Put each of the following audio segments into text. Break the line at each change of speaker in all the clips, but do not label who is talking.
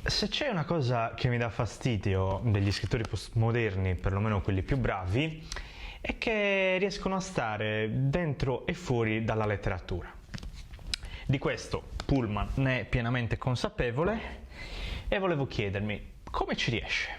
Se c'è una cosa che mi dà fastidio degli scrittori postmoderni, perlomeno quelli più bravi, è che riescono a stare dentro e fuori dalla letteratura. Di questo Pullman ne è pienamente consapevole e volevo chiedermi come ci riesce.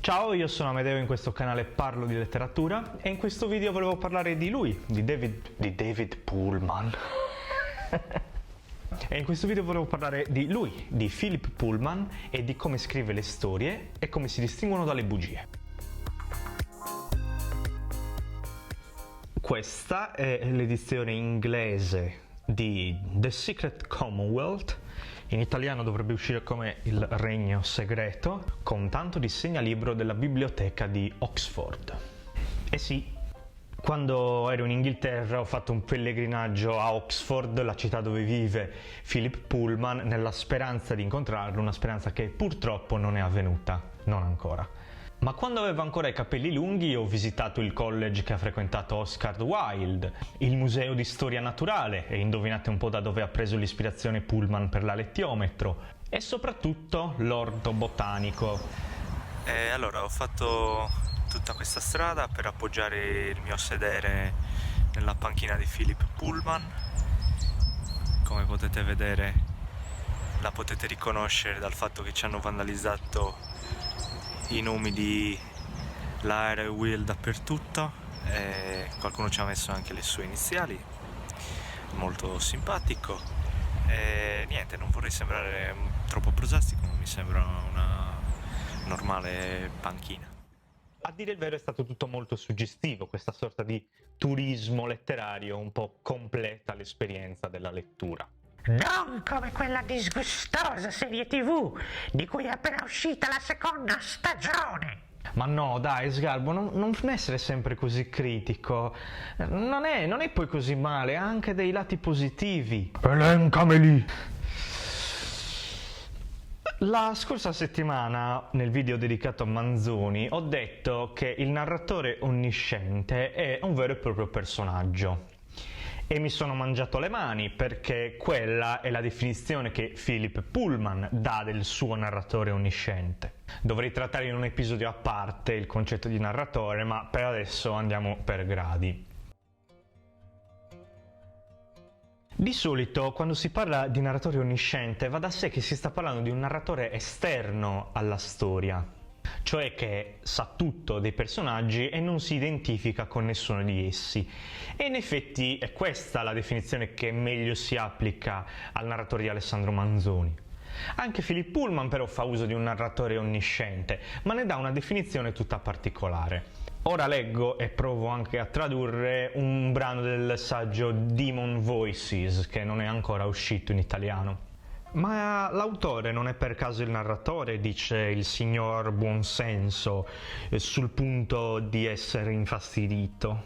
Ciao, io sono Amedeo, in questo canale parlo di letteratura e in questo video volevo parlare di lui, di David Pullman. E in questo video volevo parlare di lui, di Philip Pullman, e di come scrive le storie e come si distinguono dalle bugie. Questa è l'edizione inglese di The Secret Commonwealth, in italiano dovrebbe uscire come Il Regno Segreto, con tanto di segnalibro della biblioteca di Oxford. E sì, quando ero in Inghilterra ho fatto un pellegrinaggio a Oxford, la città dove vive Philip Pullman, nella speranza di incontrarlo, una speranza che purtroppo non è avvenuta, non ancora. Ma quando avevo ancora i capelli lunghi ho visitato il college che ha frequentato Oscar Wilde, il museo di storia naturale, e indovinate un po' da dove ha preso l'ispirazione Pullman per la lettiometro, e soprattutto l'orto botanico.
Allora ho fatto tutta questa strada per appoggiare il mio sedere nella panchina di Philip Pullman. Come potete vedere, la potete riconoscere dal fatto che ci hanno vandalizzato i nomi di Lara e Will dappertutto, e qualcuno ci ha messo anche le sue iniziali, molto simpatico. E niente, non vorrei sembrare troppo prosastico, ma mi sembra una normale panchina.
A dire il vero è stato tutto molto suggestivo, questa sorta di turismo letterario un po' completa l'esperienza della lettura.
Non come quella disgustosa serie TV di cui è appena uscita la seconda stagione.
Ma no, dai, Sgarbo, non essere sempre così critico. Non è poi così male, ha anche dei lati positivi. Elencameli! La scorsa settimana, nel video dedicato a Manzoni, ho detto che il narratore onnisciente è un vero e proprio personaggio. E mi sono mangiato le mani, perché quella è la definizione che Philip Pullman dà del suo narratore onnisciente. Dovrei trattare in un episodio a parte il concetto di narratore, ma per adesso andiamo per gradi. Di solito, quando si parla di narratore onnisciente, va da sé che si sta parlando di un narratore esterno alla storia, cioè che sa tutto dei personaggi e non si identifica con nessuno di essi. E in effetti è questa la definizione che meglio si applica al narratore di Alessandro Manzoni. Anche Philip Pullman però fa uso di un narratore onnisciente, ma ne dà una definizione tutta particolare. Ora leggo e provo anche a tradurre un brano del saggio Demon Voices, che non è ancora uscito in italiano. Ma l'autore non è per caso il narratore, dice il signor Buonsenso, sul punto di essere infastidito?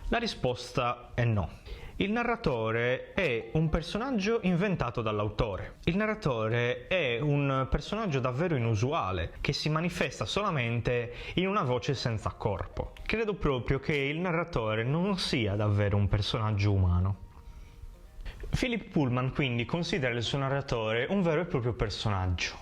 La risposta è no. Il narratore è un personaggio inventato dall'autore. Il narratore è un personaggio davvero inusuale, che si manifesta solamente in una voce senza corpo. Credo proprio che il narratore non sia davvero un personaggio umano. Philip Pullman quindi considera il suo narratore un vero e proprio personaggio.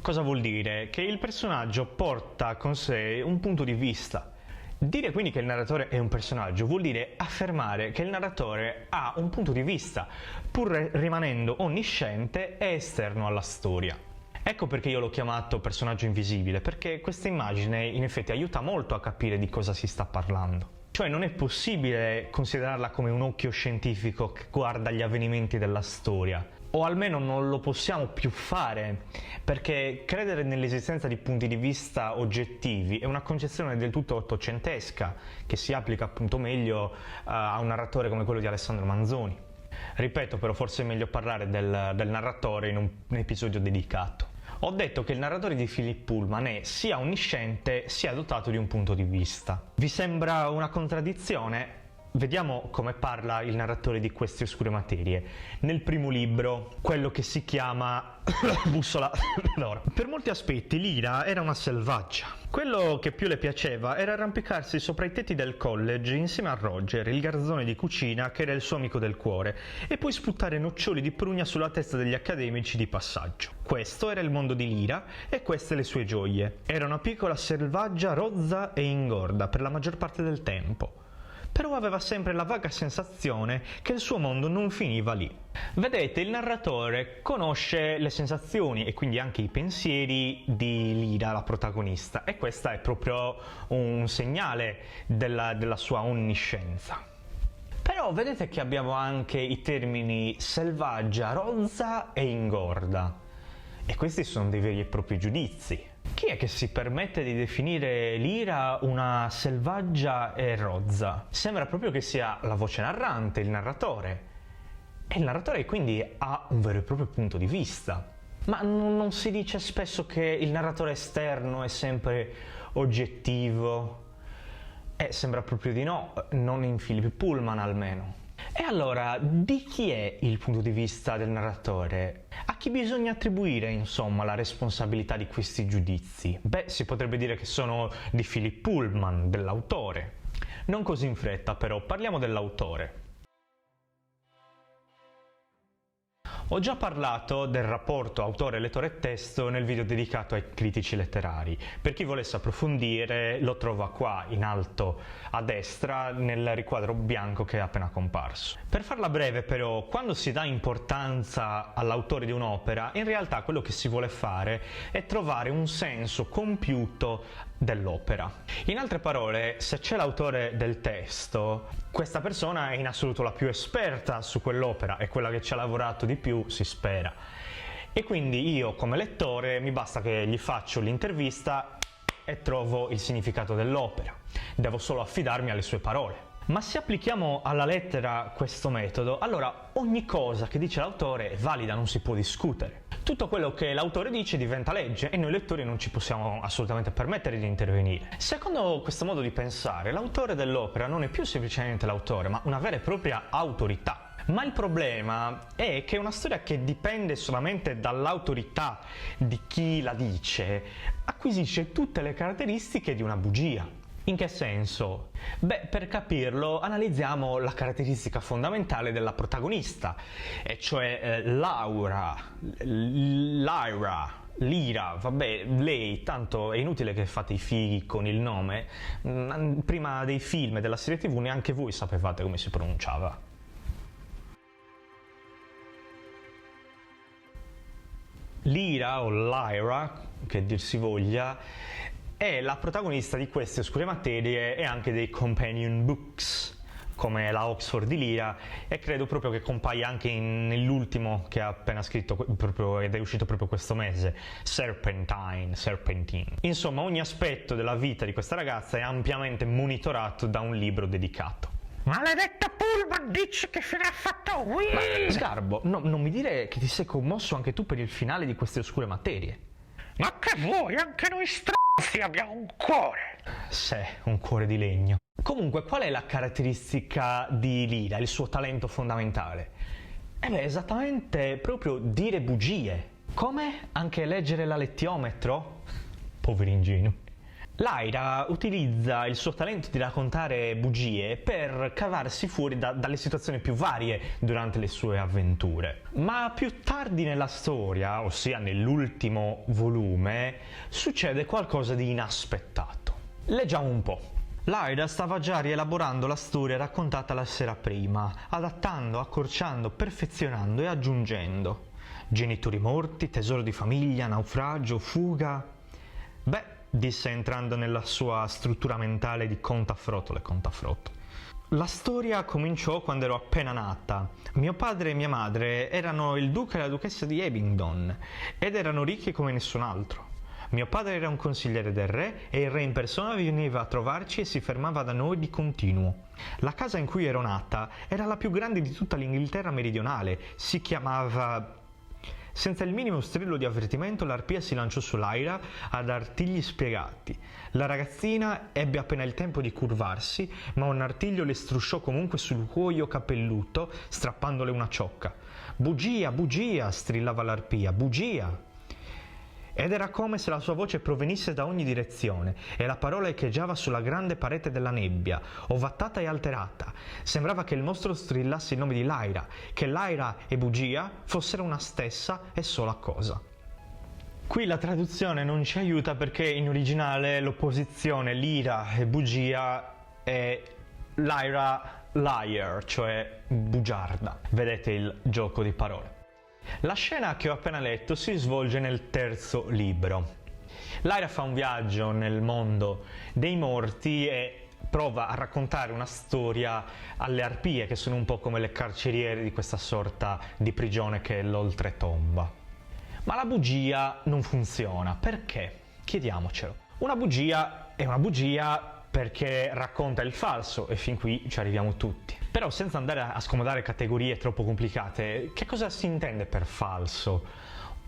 Cosa vuol dire? Che il personaggio porta con sé un punto di vista. Dire quindi che il narratore è un personaggio vuol dire affermare che il narratore ha un punto di vista, pur rimanendo onnisciente e esterno alla storia. Ecco perché io l'ho chiamato personaggio invisibile, perché questa immagine in effetti aiuta molto a capire di cosa si sta parlando. Cioè non è possibile considerarla come un occhio scientifico che guarda gli avvenimenti della storia, o almeno non lo possiamo più fare, perché credere nell'esistenza di punti di vista oggettivi è una concezione del tutto ottocentesca, che si applica appunto meglio a un narratore come quello di Alessandro Manzoni. Ripeto, però forse è meglio parlare del narratore in un episodio dedicato. Ho detto che il narratore di Philip Pullman è sia onnisciente sia dotato di un punto di vista. Vi sembra una contraddizione? Vediamo come parla il narratore di queste oscure materie. Nel primo libro, quello che si chiama Bussola d'oro. Per molti aspetti Lyra era una selvaggia. Quello che più le piaceva era arrampicarsi sopra i tetti del college insieme a Roger, il garzone di cucina che era il suo amico del cuore, e poi sputare noccioli di prugna sulla testa degli accademici di passaggio. Questo era il mondo di Lyra e queste le sue gioie. Era una piccola selvaggia rozza e ingorda per la maggior parte del tempo. Però aveva sempre la vaga sensazione che il suo mondo non finiva lì. Vedete, il narratore conosce le sensazioni e quindi anche i pensieri di Lyra, la protagonista, e questo è proprio un segnale della sua onniscienza. Però vedete che abbiamo anche i termini selvaggia, rozza e ingorda, e questi sono dei veri e propri giudizi. Chi è che si permette di definire Lyra una selvaggia e rozza? Sembra proprio che sia la voce narrante, il narratore. E il narratore quindi ha un vero e proprio punto di vista. Ma non si dice spesso che il narratore esterno è sempre oggettivo? Sembra proprio di no, non in Philip Pullman almeno. E allora, di chi è il punto di vista del narratore? A chi bisogna attribuire, insomma, la responsabilità di questi giudizi? Beh, si potrebbe dire che sono di Philip Pullman, dell'autore. Non così in fretta, però, parliamo dell'autore. Ho già parlato del rapporto autore-lettore-testo nel video dedicato ai critici letterari. Per chi volesse approfondire lo trova qua in alto a destra nel riquadro bianco che è appena comparso. Per farla breve però, quando si dà importanza all'autore di un'opera, in realtà quello che si vuole fare è trovare un senso compiuto dell'opera. In altre parole, se c'è l'autore del testo, questa persona è in assoluto la più esperta su quell'opera, è quella che ci ha lavorato di più, si spera. E quindi io come lettore mi basta che gli faccio l'intervista e trovo il significato dell'opera. Devo solo affidarmi alle sue parole. Ma se applichiamo alla lettera questo metodo, allora ogni cosa che dice l'autore è valida, non si può discutere. Tutto quello che l'autore dice diventa legge e noi lettori non ci possiamo assolutamente permettere di intervenire. Secondo questo modo di pensare, l'autore dell'opera non è più semplicemente l'autore, ma una vera e propria autorità. Ma il problema è che una storia che dipende solamente dall'autorità di chi la dice acquisisce tutte le caratteristiche di una bugia. In che senso? Beh, per capirlo analizziamo la caratteristica fondamentale della protagonista, e cioè Lyra, vabbè, lei, tanto è inutile che fate i fighi con il nome, prima dei film e della serie TV neanche voi sapevate come si pronunciava. Lyra o Lyra, che dir si voglia, è la protagonista di queste oscure materie e anche dei companion books, come la Oxford di Lyra, e credo proprio che compaia anche nell'ultimo che ha appena scritto proprio, ed è uscito proprio questo mese, Serpentine. Insomma, ogni aspetto della vita di questa ragazza è ampiamente monitorato da un libro dedicato.
Maledetto Pullman, dici che fine ha fatto Will?
Ma Sgarbo, no, non mi dire che ti sei commosso anche tu per il finale di queste oscure materie.
Ma che vuoi? Anche noi stronzi abbiamo un cuore.
Sì, un cuore di legno. Comunque, qual è la caratteristica di Lyra, il suo talento fondamentale? Esattamente proprio dire bugie. Come? Anche leggere la lettiometro? Poveri ingenui. Lyra utilizza il suo talento di raccontare bugie per cavarsi fuori dalle situazioni più varie durante le sue avventure. Ma più tardi nella storia, ossia nell'ultimo volume, succede qualcosa di inaspettato. Leggiamo un po'. Lyra stava già rielaborando la storia raccontata la sera prima, adattando, accorciando, perfezionando e aggiungendo. Genitori morti, tesoro di famiglia, naufragio, fuga. Beh, disse entrando nella sua struttura mentale di contafrottole. La storia cominciò quando ero appena nata. Mio padre e mia madre erano il duca e la duchessa di Abingdon ed erano ricchi come nessun altro. Mio padre era un consigliere del re e il re in persona veniva a trovarci e si fermava da noi di continuo. La casa in cui ero nata era la più grande di tutta l'Inghilterra meridionale, si chiamava Senza il minimo strillo di avvertimento, l'arpia si lanciò su Lyra ad artigli spiegati. La ragazzina ebbe appena il tempo di curvarsi, ma un artiglio le strusciò comunque sul cuoio capelluto, strappandole una ciocca. «Bugia, bugia!» strillava l'arpia. «Bugia!» Ed era come se la sua voce provenisse da ogni direzione, e la parola echeggiava sulla grande parete della nebbia, ovattata e alterata. Sembrava che il mostro strillasse il nome di Lyra, che Lyra e bugia fossero una stessa e sola cosa. Qui la traduzione non ci aiuta perché in originale l'opposizione Lyra e bugia è Lyra liar, cioè bugiarda. Vedete il gioco di parole. La scena che ho appena letto si svolge nel terzo libro. Lyra fa un viaggio nel mondo dei morti e prova a raccontare una storia alle arpie, che sono un po' come le carceriere di questa sorta di prigione che è l'oltretomba. Ma la bugia non funziona. Perché? Chiediamocelo. Una bugia è una bugia perché racconta il falso, e fin qui ci arriviamo tutti. Però senza andare a scomodare categorie troppo complicate, che cosa si intende per falso?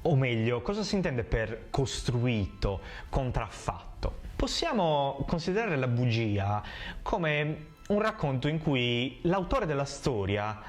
O meglio, cosa si intende per costruito, contraffatto? Possiamo considerare la bugia come un racconto in cui l'autore della storia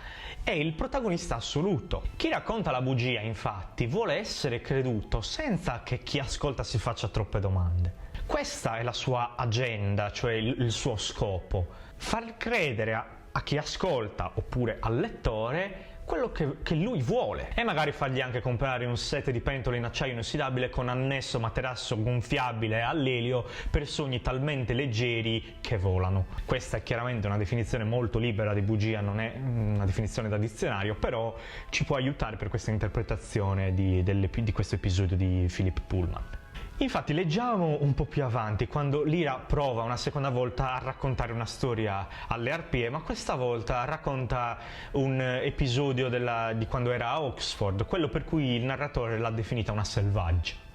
è il protagonista assoluto. Chi racconta la bugia, infatti, vuole essere creduto senza che chi ascolta si faccia troppe domande. Questa è la sua agenda, cioè il suo scopo. Far credere a chi ascolta, oppure al lettore, quello che lui vuole, e magari fargli anche comprare un set di pentole in acciaio inossidabile con annesso materasso gonfiabile all'elio per sogni talmente leggeri che volano. Questa è chiaramente una definizione molto libera di bugia, non è una definizione da dizionario, però ci può aiutare per questa interpretazione di questo episodio di Philip Pullman. Infatti leggiamo un po' più avanti quando Lyra prova una seconda volta a raccontare una storia alle arpie, ma questa volta racconta un episodio di quando era a Oxford, quello per cui il narratore l'ha definita una selvaggia.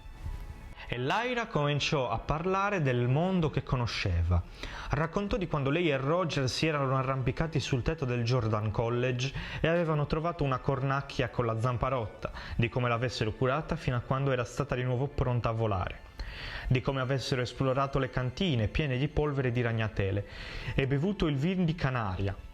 E Lyra cominciò a parlare del mondo che conosceva. Raccontò di quando lei e Roger si erano arrampicati sul tetto del Jordan College e avevano trovato una cornacchia con la zampa rotta, di come l'avessero curata fino a quando era stata di nuovo pronta a volare, di come avessero esplorato le cantine piene di polvere e di ragnatele e bevuto il vin di Canaria.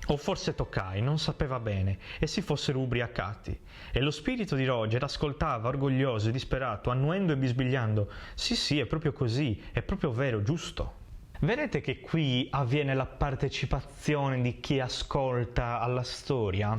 O forse Tokai, non sapeva bene, e si fossero ubriacati. E lo spirito di Roger ascoltava, orgoglioso e disperato, annuendo e bisbigliando: «Sì, è proprio così, è proprio vero, giusto». Vedete che qui avviene la partecipazione di chi ascolta alla storia?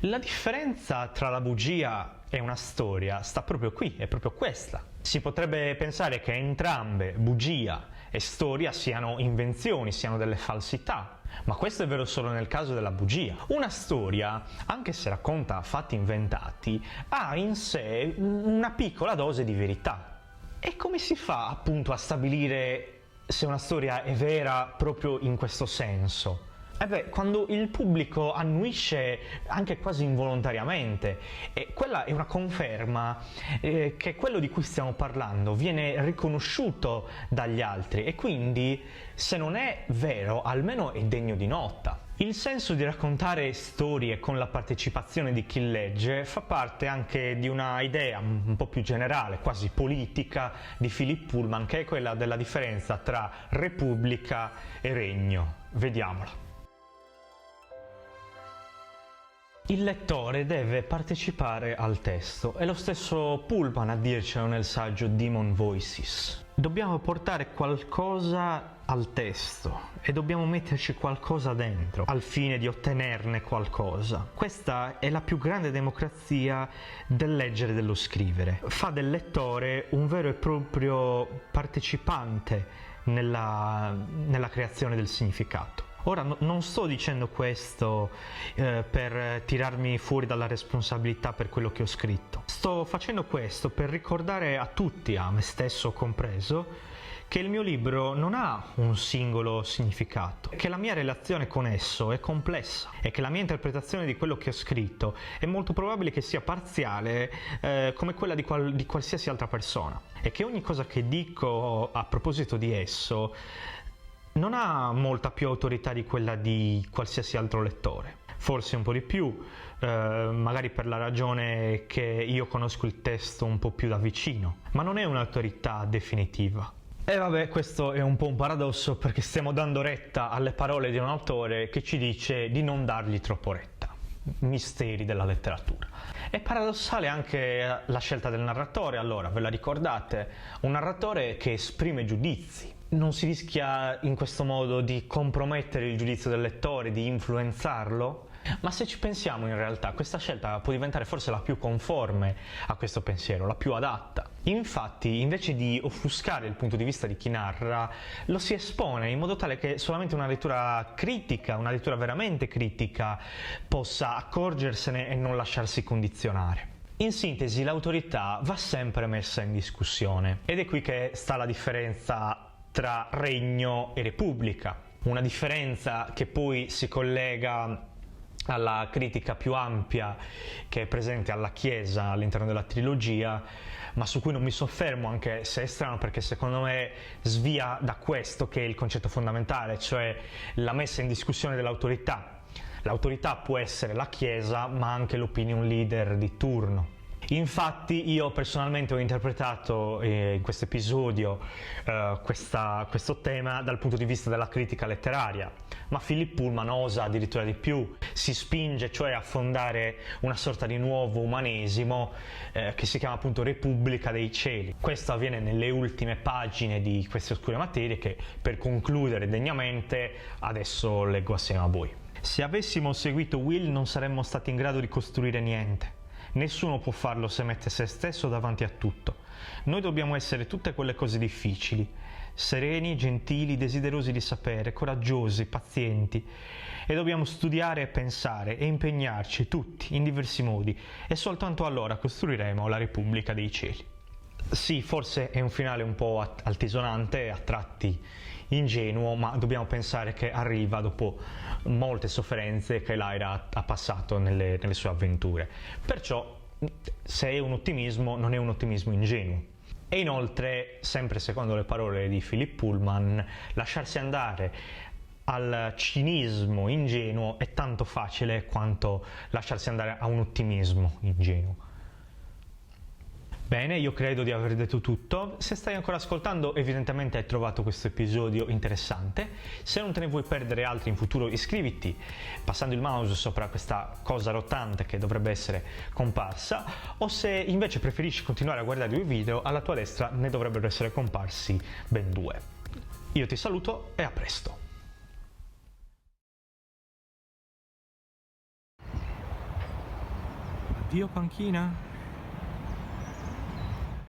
La differenza tra la bugia e una storia sta proprio qui, è proprio questa. Si potrebbe pensare che entrambe, bugia e storia, siano invenzioni, siano delle falsità. Ma questo è vero solo nel caso della bugia. Una storia, anche se racconta fatti inventati, ha in sé una piccola dose di verità. E come si fa appunto a stabilire se una storia è vera proprio in questo senso? Quando il pubblico annuisce anche quasi involontariamente, e quella è una conferma che quello di cui stiamo parlando viene riconosciuto dagli altri, e quindi se non è vero almeno è degno di nota. Il senso di raccontare storie con la partecipazione di chi legge fa parte anche di una idea un po' più generale, quasi politica, di Philip Pullman, che è quella della differenza tra repubblica e regno. Vediamola. Il lettore deve partecipare al testo, è lo stesso Pullman a dircelo nel saggio Demon Voices. Dobbiamo portare qualcosa al testo e dobbiamo metterci qualcosa dentro al fine di ottenerne qualcosa. Questa è la più grande democrazia del leggere e dello scrivere. Fa del lettore un vero e proprio partecipante nella creazione del significato. Ora non sto dicendo questo per tirarmi fuori dalla responsabilità per quello che ho scritto. Sto facendo questo per ricordare a tutti, a me stesso compreso, che il mio libro non ha un singolo significato, che la mia relazione con esso è complessa e che la mia interpretazione di quello che ho scritto è molto probabile che sia parziale come quella di qualsiasi altra persona, e che ogni cosa che dico a proposito di esso non ha molta più autorità di quella di qualsiasi altro lettore. forse un po' di più, magari per la ragione che io conosco il testo un po' più da vicino, ma non è un'autorità definitiva. E vabbè, questo è un po' un paradosso, perché stiamo dando retta alle parole di un autore che ci dice di non dargli troppo retta. Misteri della letteratura. È paradossale anche la scelta del narratore. Allora, ve la ricordate? Un narratore che esprime giudizi. Non si rischia in questo modo di compromettere il giudizio del lettore, di influenzarlo? Ma se ci pensiamo, in realtà questa scelta può diventare forse la più conforme a questo pensiero, la più adatta. Infatti, invece di offuscare il punto di vista di chi narra, lo si espone in modo tale che solamente una lettura critica, una lettura veramente critica, possa accorgersene e non lasciarsi condizionare. In sintesi, l'autorità va sempre messa in discussione, ed è qui che sta la differenza tra regno e repubblica. Una differenza che poi si collega alla critica più ampia che è presente alla Chiesa all'interno della trilogia, ma su cui non mi soffermo, anche se è strano, perché secondo me svia da questo che è il concetto fondamentale, cioè la messa in discussione dell'autorità. L'autorità può essere la Chiesa, ma anche l'opinion leader di turno. Infatti io personalmente ho interpretato in questo episodio questo tema dal punto di vista della critica letteraria, ma Philip Pullman osa addirittura di più, si spinge cioè a fondare una sorta di nuovo umanesimo che si chiama appunto Repubblica dei Cieli. Questo avviene nelle ultime pagine di queste oscure materie che, per concludere degnamente, adesso leggo assieme a voi. Se avessimo seguito Will non saremmo stati in grado di costruire niente. Nessuno può farlo se mette se stesso davanti a tutto. Noi dobbiamo essere tutte quelle cose difficili, sereni, gentili, desiderosi di sapere, coraggiosi, pazienti, e dobbiamo studiare e pensare e impegnarci tutti in diversi modi, e soltanto allora costruiremo la Repubblica dei Cieli. Sì, forse è un finale un po' altisonante, a tratti ingenuo, ma dobbiamo pensare che arriva dopo molte sofferenze che Lyra ha passato nelle sue avventure. Perciò, se è un ottimismo, non è un ottimismo ingenuo. E inoltre, sempre secondo le parole di Philip Pullman, lasciarsi andare al cinismo ingenuo è tanto facile quanto lasciarsi andare a un ottimismo ingenuo. Bene, io credo di aver detto tutto. Se stai ancora ascoltando, evidentemente hai trovato questo episodio interessante. Se non te ne vuoi perdere altri in futuro, iscriviti passando il mouse sopra questa cosa rotante che dovrebbe essere comparsa, o se invece preferisci continuare a guardare i video, alla tua destra ne dovrebbero essere comparsi ben 2. Io ti saluto e a presto.
Addio panchina.